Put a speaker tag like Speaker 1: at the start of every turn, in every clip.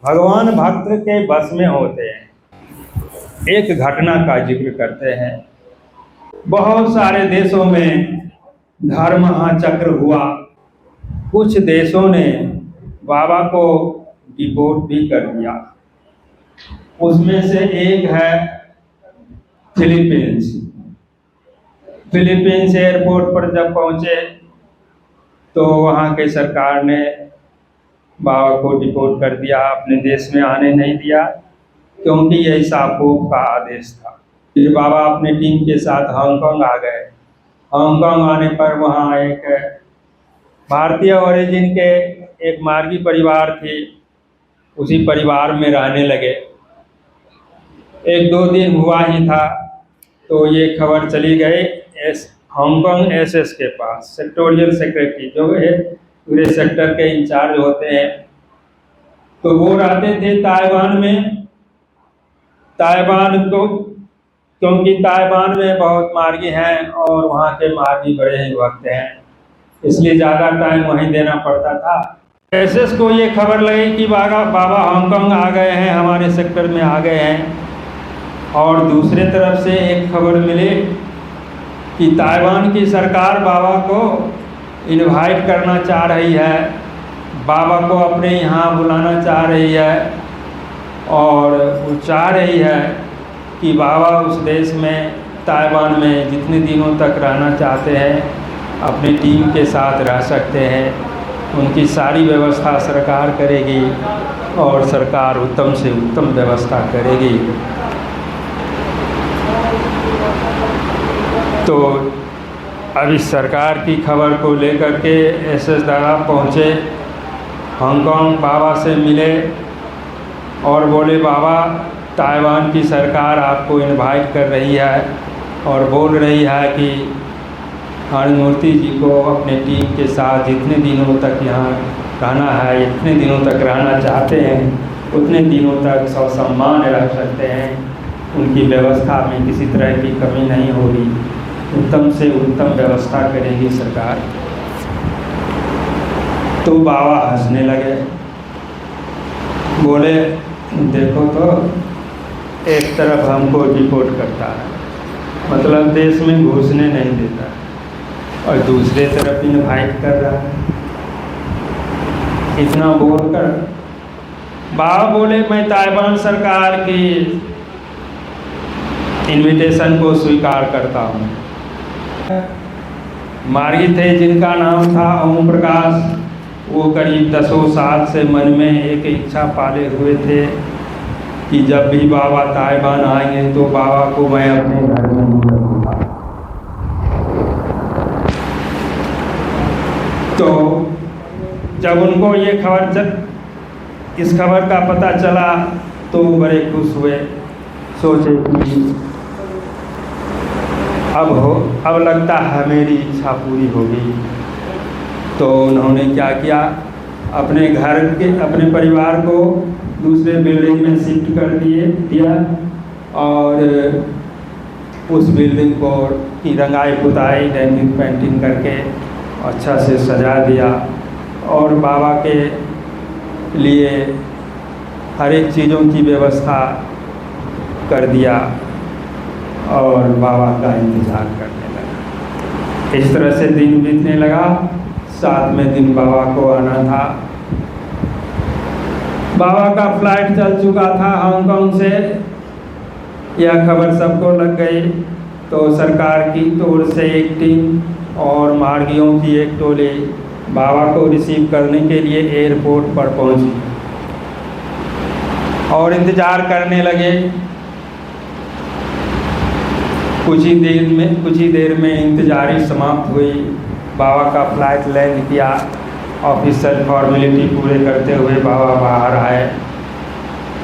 Speaker 1: भगवान भक्त के बस में होते हैं। एक घटना का जिक्र करते हैं। बहुत सारे देशों में धर्म महाचक्र हुआ। कुछ देशों ने बाबा को डिपोर्ट भी कर दिया। उसमें से एक है फिलीपींस। फिलीपींस एयरपोर्ट पर जब पहुंचे तो वहाँ की सरकार ने बाबा को डिपोर्ट कर दिया, अपने देश में आने नहीं दिया, क्योंकि यह पोप का आदेश था। फिर बाबा अपने टीम के साथ हांगकांग आ गए। हांगकांग आने पर वहाँ एक भारतीय ओरिजिन के एक मार्गी परिवार थी, उसी परिवार में रहने लगे। एक दो दिन हुआ ही था तो ये खबर चली गई हांगकांग एसएस के पास, सेक्टोरियल सेक्रेटरी जो है पूरे सेक्टर के इंचार्ज होते हैं। तो वो रहते थे ताइवान में। ताइवान को, क्योंकि ताइवान में बहुत मार्गी हैं और वहाँ के मार्गी बड़े ही भक्त हैं, इसलिए ज़्यादा टाइम वहीं देना पड़ता था। एसएस को ये खबर लगी कि बाबा हांगकांग आ गए हैं, हमारे सेक्टर में आ गए हैं। और दूसरे तरफ से एक खबर मिली कि ताइवान की सरकार बाबा को इनवाइट करना चाह रही है, बाबा को अपने यहाँ बुलाना चाह रही है और वो चाह रही है कि बाबा उस देश में, ताइवान में जितने दिनों तक रहना चाहते हैं अपनी टीम के साथ रह सकते हैं। उनकी सारी व्यवस्था सरकार करेगी और सरकार उत्तम से उत्तम व्यवस्था करेगी। तो अब इस सरकार की खबर को लेकर के एसएस दादा पहुँचे, हांगकांग बाबा से मिले और बोले बाबा ताइवान की सरकार आपको इनवाइट कर रही है और बोल रही है कि हरिमूर्ति जी को अपने टीम के साथ जितने दिनों तक यहाँ रहना है, इतने दिनों तक रहना चाहते हैं, उतने दिनों तक ससम्मान रह सकते हैं। उनकी व्यवस्था में किसी तरह की कमी नहीं होगी, उत्तम से उत्तम व्यवस्था करेगी सरकार। तो बाबा हंसने लगे, बोले देखो तो एक तरफ हमको डिपोर्ट करता है, मतलब देश में घुसने नहीं देता, और दूसरे तरफ इनवाइट कर रहा है। इतना बोलकर बाबा बोले मैं ताइवान सरकार की इनविटेशन को स्वीकार करता हूँ। मार्गी थे जिनका नाम था ओम प्रकाश, वो करीब 10 साल से मन में एक इच्छा पाले हुए थे कि जब भी बाबा ताइवान आएंगे तो बाबा को मैं अपने घर में रखूँगा। तो जब उनको ये इस खबर का पता चला तो बड़े खुश हुए, सोचे कि अब लगता है मेरी इच्छा पूरी होगी। तो उन्होंने क्या किया, अपने परिवार को दूसरे बिल्डिंग में शिफ्ट कर दिया और उस बिल्डिंग को की रंगाई पुताई डेंटिंग पेंटिंग करके अच्छा से सजा दिया और बाबा के लिए हर एक चीज़ों की व्यवस्था कर दिया और बाबा का इंतज़ार करने लगा। इस तरह से दिन बीतने लगा। 7वें दिन बाबा को आना था। बाबा का फ्लाइट चल चुका था हांगकांग से। यह खबर सबको लग गई तो सरकार की ओर से एक टीम और मार्गियों की एक टोली बाबा को रिसीव करने के लिए एयरपोर्ट पर पहुंची और इंतज़ार करने लगे। कुछ ही देर में इंतजारी समाप्त हुई। बाबा का फ्लाइट लैंड किया। ऑफिशियल फॉर्मेलिटी पूरे करते हुए बाबा बाहर आए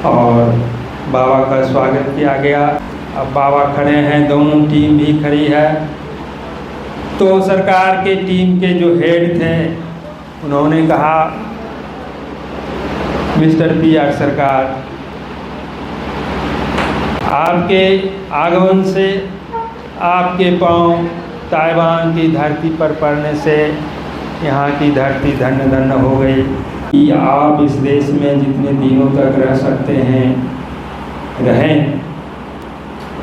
Speaker 1: और बाबा का स्वागत किया गया। अब बाबा खड़े हैं, दोनों टीम भी खड़ी है। तो सरकार के टीम के जो हेड थे उन्होंने कहा, मिस्टर पीआर सरकार, आपके आगमन से आपके पांव ताइवान की धरती पर पड़ने से यहाँ की धरती धन्य धन्य हो गई। कि आप इस देश में जितने दिनों तक रह सकते हैं रहें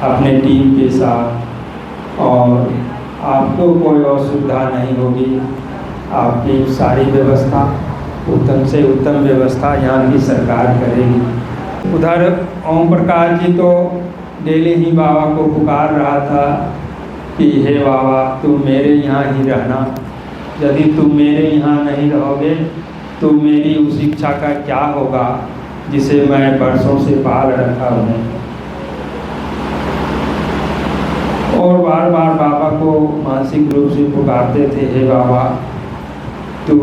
Speaker 1: अपने टीम के साथ, और आपको कोई असुविधा नहीं होगी। आपकी सारी व्यवस्था उत्तम से उत्तम व्यवस्था यहाँ की सरकार करेगी। उधर ओम प्रकाश जी तो डेली ही बाबा को पुकार रहा था कि हे बाबा तुम मेरे यहाँ ही रहना, यदि तुम मेरे यहाँ नहीं रहोगे तो मेरी उस शिक्षा का क्या होगा जिसे मैं वर्षों से पाल रखा हूँ। और बार बार बाबा को मानसिक रूप से पुकारते थे, हे बाबा तुम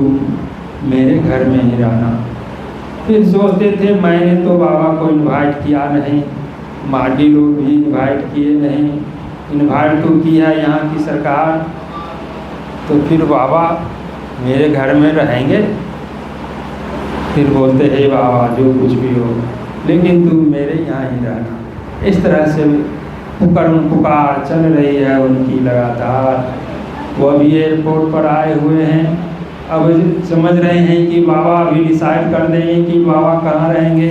Speaker 1: मेरे घर में ही रहना। फिर सोचते थे मैंने तो बाबा को इनवाइट किया नहीं, मार्गी लोग भी इनवाइट किए नहीं, इनवाइट तो किया यहाँ की सरकार, तो फिर बाबा मेरे घर में रहेंगे। फिर बोलते हे बाबा जो कुछ भी हो लेकिन तुम मेरे यहाँ ही रहना। इस तरह से पुकार चल रही है उनकी लगातार। वो अभी एयरपोर्ट पर आए हुए हैं, अब समझ रहे हैं कि बाबा अभी डिसाइड कर देंगे कि बाबा कहाँ रहेंगे,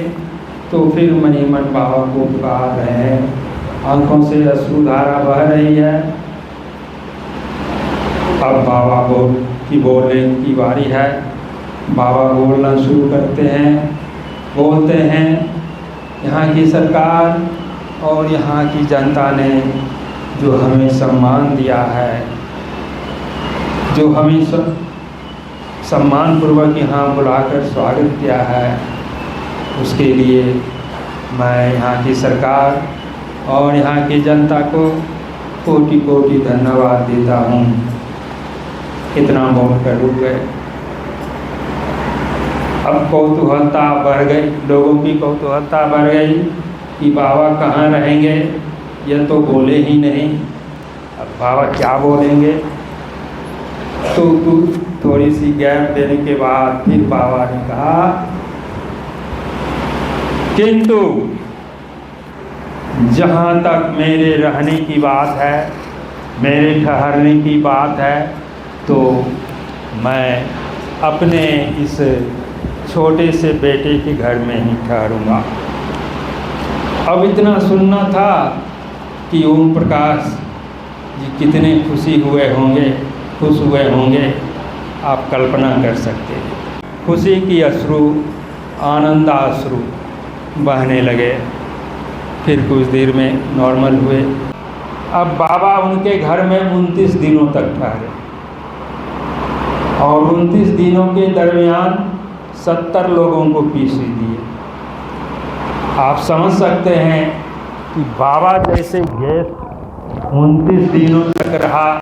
Speaker 1: तो फिर मन ही मन बाबा को पुकार रहे हैं। आंखों से अश्रुधारा बह रही है। अब बाबा बोलने की बारी है। बाबा बोलना शुरू करते हैं, बोलते हैं यहाँ की सरकार और यहाँ की जनता ने जो हमें सम्मान दिया है, जो हमें सम्मानपूर्वक यहाँ बुलाकर स्वागत किया है, उसके लिए मैं यहाँ की सरकार और यहाँ की जनता को कोटि कोटि धन्यवाद देता हूँ। इतना बोलकर रुक गए। अब कौतूहलता बढ़ गई, लोगों की कौतूहलता बढ़ गई कि बाबा कहाँ रहेंगे, यह तो बोले ही नहीं, अब बाबा क्या बोलेंगे। तो थोड़ी सी गैप देने के बाद फिर बाबा ने कहा, किंतु जहाँ तक मेरे रहने की बात है, मेरे ठहरने की बात है, तो मैं अपने इस छोटे से बेटे के घर में ही ठहरूंगा। अब इतना सुनना था कि ओम प्रकाश जी कितने खुश हुए होंगे, आप कल्पना कर सकते हैं। खुशी की अश्रु, आनंदाश्रु बहने लगे। फिर कुछ देर में नॉर्मल हुए। अब बाबा उनके घर में 29 दिनों तक ठहरे और 29 दिनों के दरमियान 70 लोगों को पीसी दिए। आप समझ सकते हैं कि बाबा जैसे गेस्ट 29 दिनों तक रहा